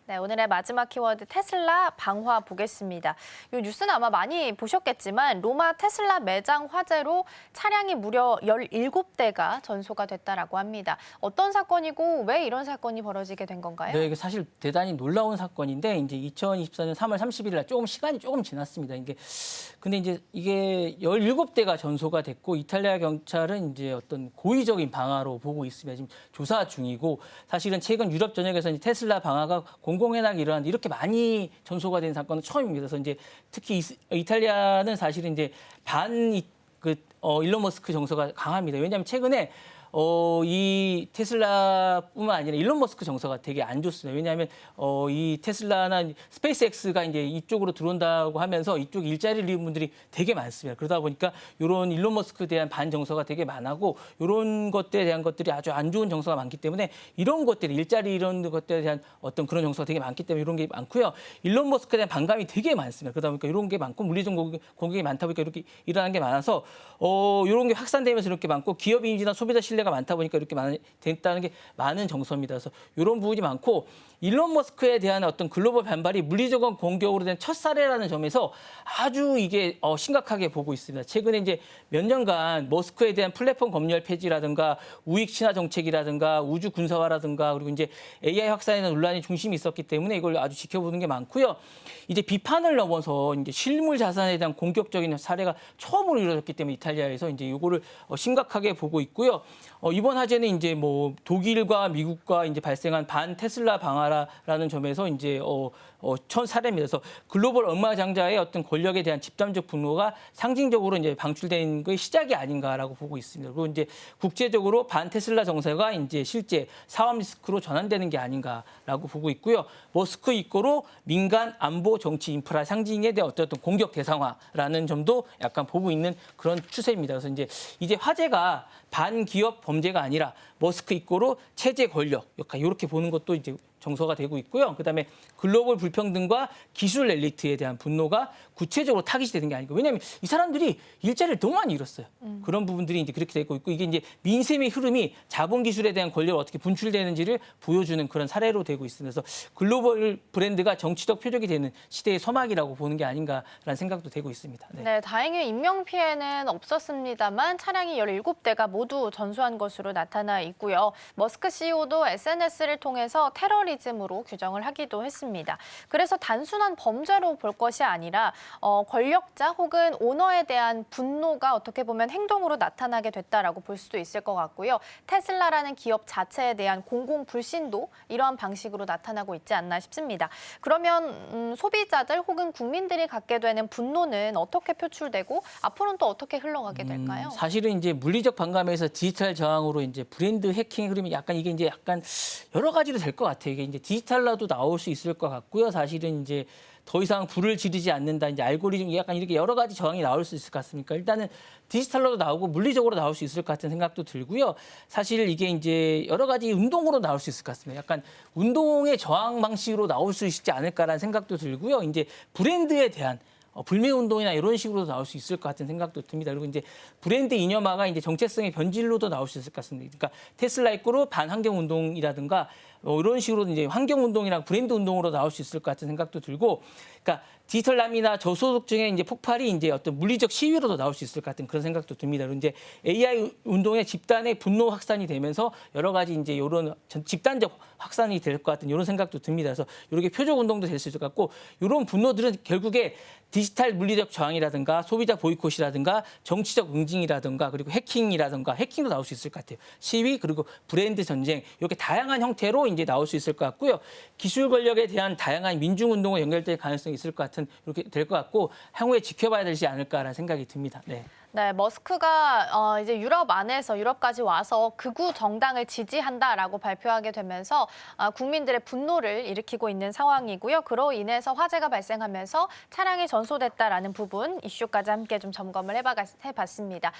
네, 오늘의 마지막 키워드 테슬라 방화 보겠습니다. 이 뉴스는 아마 많이 보셨겠지만 로마 테슬라 매장 화재로 차량이 무려 17대가 전소가 됐다라고 합니다. 어떤 사건이고 왜 이런 사건이 벌어지게 된 건가요? 네, 이게 사실 대단히 놀라운 사건인데 이제 2024년 3월 30일 날 시간이 조금 지났습니다. 근데 이제 이게 17대가 전소가 됐고 이탈리아 경찰은 이제 어떤 고의적인 방화로 보고 있습니다. 지금 조사 중이고 사실은 최근 유럽 전역에서 이제 테슬라 방화가 공공연하게 일어났는데 이렇게 많이 전소가 된 사건은 처음입니다. 그래서 이제 특히 이탈리아는 사실은 이제 일론 머스크 정서가 강합니다. 왜냐하면 최근에 이 테슬라뿐만 아니라 일론 머스크 정서가 되게 안 좋습니다. 왜냐하면 이 테슬라나 스페이스X가 이제 이쪽으로 들어온다고 하면서 이쪽 일자리를 잃은 분들이 되게 많습니다. 그러다 보니까 이런 일론 머스크에 대한 반 정서가 되게 많고 이런 것들에 대한 것들이 아주 안 좋은 정서가 많기 때문에 이런 것들이 일자리 이런 것들에 대한 어떤 그런 정서가 되게 많기 때문에 이런 게 많고요. 일론 머스크에 대한 반감이 되게 많습니다. 그러다 보니까 이런 게 많고 물리적 공격이 많다 보니까 이렇게 일어나는 게 많아서 이런 게 확산되면서 이렇게 많고 기업 이미지나 소비자 신뢰가 많다 보니까 이렇게 됐다는 게 많은 정서입니다. 그래서 이런 부분이 많고 일론 머스크에 대한 어떤 글로벌 반발이 물리적 공격으로 된 첫 사례라는 점에서 아주 이게 심각하게 보고 있습니다. 최근에 이제 몇 년간 머스크에 대한 플랫폼 검열 폐지라든가 우익 친화 정책이라든가 우주 군사화라든가 그리고 이제 AI 확산에 대한 논란이 중심이 있었기 때문에 이걸 아주 지켜보는 게 많고요. 이제 비판을 넘어서 이제 실물 자산에 대한 공격적인 사례가 처음으로 이루어졌기 때문에 이탈리아에서 이제 이거를 심각하게 보고 있고요. 이번 화재는 이제 뭐 독일과 미국과 이제 발생한 반 테슬라 방화라는 점에서 이제 첫 사례입니다. 그래서 글로벌 억만장자의 어떤 권력에 대한 집단적 분노가 상징적으로 이제 방출된 것의 시작이 아닌가라고 보고 있습니다. 그리고 이제 국제적으로 반 테슬라 정세가 이제 실제 사업 리스크로 전환되는 게 아닌가라고 보고 있고요. 머스크 입고로 민간 안보 정치 인프라 상징에 대한 어떤 공격 대상화라는 점도 약간 보고 있는 그런 추세입니다. 그래서 이제 화재가 반기업 범죄가 아니라 머스크 입고로 체제 권력 약간 이렇게 보는 것도 이제 정서가 되고 있고요. 그다음에 글로벌 불평등과 기술 엘리트에 대한 분노가 구체적으로 타깃이 되는 게 아니고 왜냐하면 이 사람들이 일자리를 너무 많이 잃었어요. 그런 부분들이 이제 그렇게 되고 있고 이게 이제 민심의 흐름이 자본 기술에 대한 권력을 어떻게 분출되는지를 보여주는 그런 사례로 되고 있으면서 글로벌 브랜드가 정치적 표적이 되는 시대의 서막이라고 보는 게 아닌가라는 생각도 되고 있습니다. 네. 네, 다행히 인명 피해는 없었습니다만 차량이 17대가 모두 전소한 것으로 나타나 있고요. 머스크 CEO도 SNS를 통해서 테러리즘으로 규정을 하기도 했습니다. 그래서 단순한 범죄로 볼 것이 아니라 권력자 혹은 오너에 대한 분노가 어떻게 보면 행동으로 나타나게 됐다라고 볼 수도 있을 것 같고요. 테슬라라는 기업 자체에 대한 공공 불신도 이러한 방식으로 나타나고 있지 않나 싶습니다. 그러면 소비자들 혹은 국민들이 갖게 되는 분노는 어떻게 표출되고 앞으로는 또 어떻게 흘러가게 될까요? 사실은 이제 물리적 반감에서 디지털 저항으로 이제 브랜드 해킹 흐름이 약간 여러 가지로 될 것 같아요. 이게 이제 디지털로도 나올 수 있을 것 같고요. 사실은 이제 더 이상 불을 지르지 않는다. 이제 알고리즘 약간 이렇게 여러 가지 저항이 나올 수 있을 것 같습니까? 일단은 디지털로도 나오고 물리적으로 나올 수 있을 것 같은 생각도 들고요. 사실 이게 이제 여러 가지 운동으로 나올 수 있을 것 같습니다. 약간 운동의 저항 방식으로 나올 수 있지 않을까라는 생각도 들고요. 이제 브랜드에 대한 불매 운동이나 이런 식으로도 나올 수 있을 것 같은 생각도 듭니다. 그리고 이제 브랜드 이념화가 이제 정체성의 변질로도 나올 수 있을 것 같습니다. 그러니까 테슬라 입고로 반환경 운동이라든가 이런 식으로 이제 환경 운동이랑 브랜드 운동으로 나올 수 있을 것 같은 생각도 들고, 그러니까 디지털남이나 저소득층의 이제 폭발이 이제 어떤 물리적 시위로도 나올 수 있을 것 같은 그런 생각도 듭니다. 그리고 이제 AI 운동의 집단의 분노 확산이 되면서 여러 가지 이제 이런 집단적 확산이 될 것 같은 이런 생각도 듭니다. 그래서 이렇게 표적 운동도 될 수 있을 것 같고, 이런 분노들은 결국에 디지털 물리적 저항이라든가 소비자 보이콧이라든가 정치적 응징이라든가 그리고 해킹도 나올 수 있을 것 같아요. 시위 그리고 브랜드 전쟁 이렇게 다양한 형태로 이제 나올 수 있을 것 같고요. 기술 권력에 대한 다양한 민중 운동과 연결될 가능성이 있을 것 같은 이렇게 될 것 같고 향후에 지켜봐야 되지 않을까라는 생각이 듭니다. 네. 네, 머스크가 이제 유럽 안에서 유럽까지 와서 극우 정당을 지지한다라고 발표하게 되면서 국민들의 분노를 일으키고 있는 상황이고요. 그로 인해서 화재가 발생하면서 차량이 전소됐다라는 부분 이슈까지 함께 좀 점검을 해봤습니다.